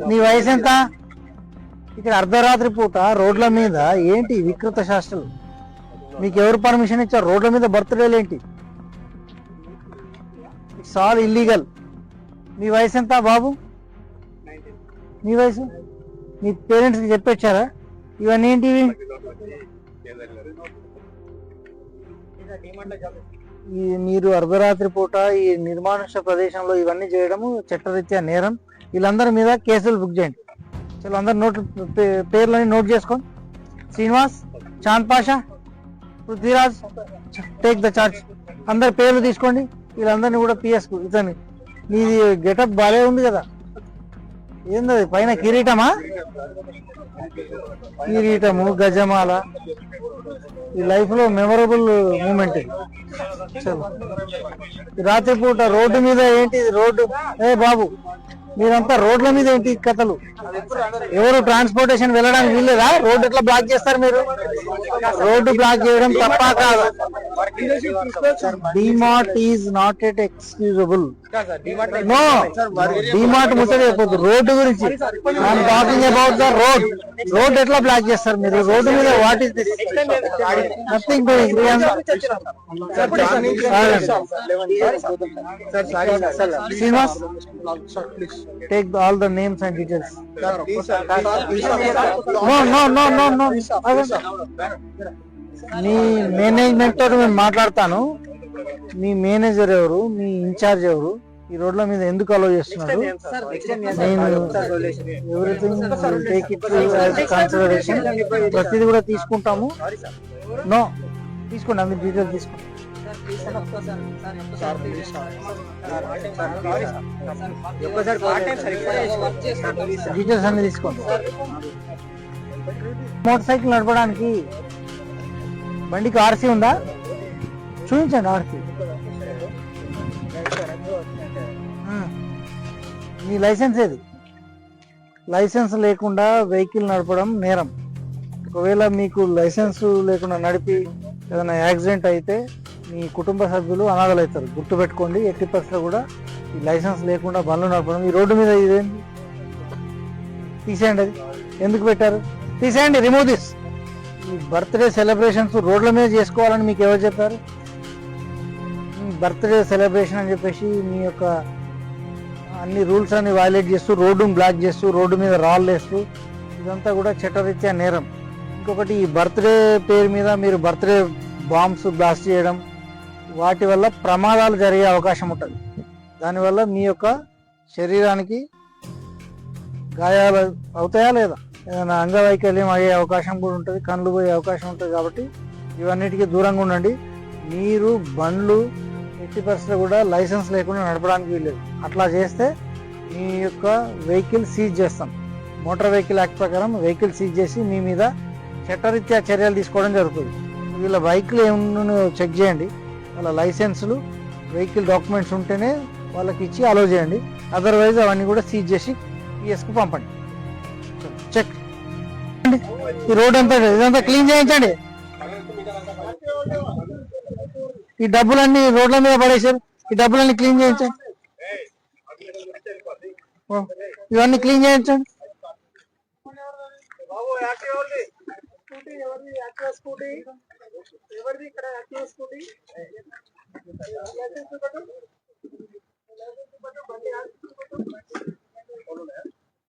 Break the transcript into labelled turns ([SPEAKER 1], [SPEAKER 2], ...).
[SPEAKER 1] నీ వయసు ఎంత? ఇక్కడ అర్ధరాత్రి పూట రోడ్ల మీద ఏంటి వికృత శాస్త్రాలు? మీకు ఎవరు పర్మిషన్ ఇచ్చారు? రోడ్ల మీద బర్త్డేలు ఏంటి? It's all illegal. మీ వయసు ఎంత బాబు? మీ వయసు మీ పేరెంట్స్కి చెప్పొచ్చారా? ఇవన్నీ ఏంటివి? మీరు అర్ధరాత్రి పూట ఈ నిర్మానుష్య ప్రదేశంలో ఇవన్నీ చేయడము చట్టరీత్యా నేరం. వీళ్ళందరి మీద కేసులు బుక్ చేయండి. చలో అందరు పేర్లని నోట్ చేసుకోండి. Srinivas, Chand Pasha, Prithviraj, take the charge. అందరి పేర్లు తీసుకోండి. వీళ్ళందరినీ కూడా పిఎస్కు. ఇతని మీది గెటప్ బాగా ఉంది కదా, ఏంది పైన కిరీటమా? కిరీటము, గజమాల. ఈ లైఫ్ లో మెమొరబుల్ మూమెంట్. రాత్రిపూట రోడ్డు మీద ఏంటి? రోడ్డు బాబు మీరంతా రోడ్ల మీద ఏంటి కథలు? ఎవరు ట్రాన్స్పోర్టేషన్ వెళ్ళడానికి వీల్లేదా? రోడ్డు ఎట్లా బ్లాక్ చేస్తారు మీరు? రోడ్డు బ్లాక్ చేయడం తప్ప కాదా? DMart is not at excusable. No, DMart ముచ్చట అయిపోతుంది. రోడ్డు గురించి I'm talking about the road. Road ఎట్లా బ్లాక్ చేస్తారు మీరు? రోడ్డు మీద what is this? Nothing doing. Srinivas, take all the names and details. No. మీ మేనేజ్మెంట్ తోటి నేను మాట్లాడతాను. మీ మేనేజర్ ఎవరు? మీ ఇన్ఛార్జ్ ఎవరు? ఈ రోడ్ల మీద ఎందుకు అలో చేస్తున్నారు? నేను ఎవ్రీథింగ్ టేక్ ఇట్ కన్సిడరేషన్. ప్రతిదీ కూడా తీసుకుంటాము. నో, తీసుకోండి, అన్ని డీటెయిల్స్ తీసుకోండి. డీటెయిల్స్ అన్ని తీసుకోండి. మోటార్ సైకిల్ నడపడానికి బండికి ఆర్సీ ఉందా? చూపించండి ఆర్సీ. మీ లైసెన్స్ ఏది? లైసెన్స్ లేకుండా వెహికల్ నడపడం నేరం. ఒకవేళ మీకు లైసెన్స్ లేకుండా నడిపి ఏదైనా యాక్సిడెంట్ అయితే మీ కుటుంబ సభ్యులు అనాథలు అవుతారు. గుర్తుపెట్టుకోండి. 80% కూడా ఈ లైసెన్స్ లేకుండా బండ్లు నడపడం. ఈ రోడ్డు మీద ఇదేంటి? తీసేయండి. అది ఎందుకు పెట్టారు? తీసేయండి. Remove this. ఈ బర్త్డే సెలబ్రేషన్స్ రోడ్ల మీద చేసుకోవాలని మీకు ఎవరు చెప్పారు? బర్త్డే సెలబ్రేషన్ అని చెప్పేసి మీ యొక్క అన్ని రూల్స్ అన్ని వైలేట్ చేస్తూ, రోడ్డును బ్లాక్ చేస్తూ, రోడ్డు మీద రాళ్ళు వేస్తూ, ఇదంతా కూడా చట్టరీత్యా నేరం. ఇంకొకటి, ఈ బర్త్డే పేరు మీద మీరు బర్త్డే బాంబ్స్ బ్లాస్ట్ చేయడం, వాటి వల్ల ప్రమాదాలు జరిగే అవకాశం ఉంటుంది. దానివల్ల మీ యొక్క శరీరానికి గాయాలు అవుతాయా లేదా, ఏదైనా అంగవైకల్యం అయ్యే అవకాశం కూడా ఉంటుంది, కళ్ళు పోయే అవకాశం ఉంటుంది. కాబట్టి ఇవన్నిటికీ దూరంగా ఉండండి. మీరు బండ్లు 80% కూడా లైసెన్స్ లేకుండా నడపడానికి వీల్లేదు. అట్లా చేస్తే మీ యొక్క వెహికల్ సీజ్ చేస్తాం. మోటార్ వెహికల్ యాక్ట్ ప్రకారం వెహికల్ సీజ్ చేసి మీ మీద చట్టరీత్యా చర్యలు తీసుకోవడం జరుగుతుంది. వీళ్ళ బైక్లు ఏమన్నా చెక్ చేయండి. వాళ్ళ లైసెన్సులు, వెహికల్ డాక్యుమెంట్స్ ఉంటేనే వాళ్ళకి ఇచ్చి అలో చేయండి. అదర్వైజ్ అవన్నీ కూడా సీజ్ చేసి పిఎస్కు పంపండి. చెక్. ఈ రోడ్ అంతా ఇదంతా క్లీన్ చేయించండి. ఈ డబ్బులన్నీ రోడ్ల మీద పడేసారు. ఈ డబ్బులన్నీ క్లీన్ చేయించండి. ఇవన్నీ క్లీన్ చేయించండి. స్కూటీ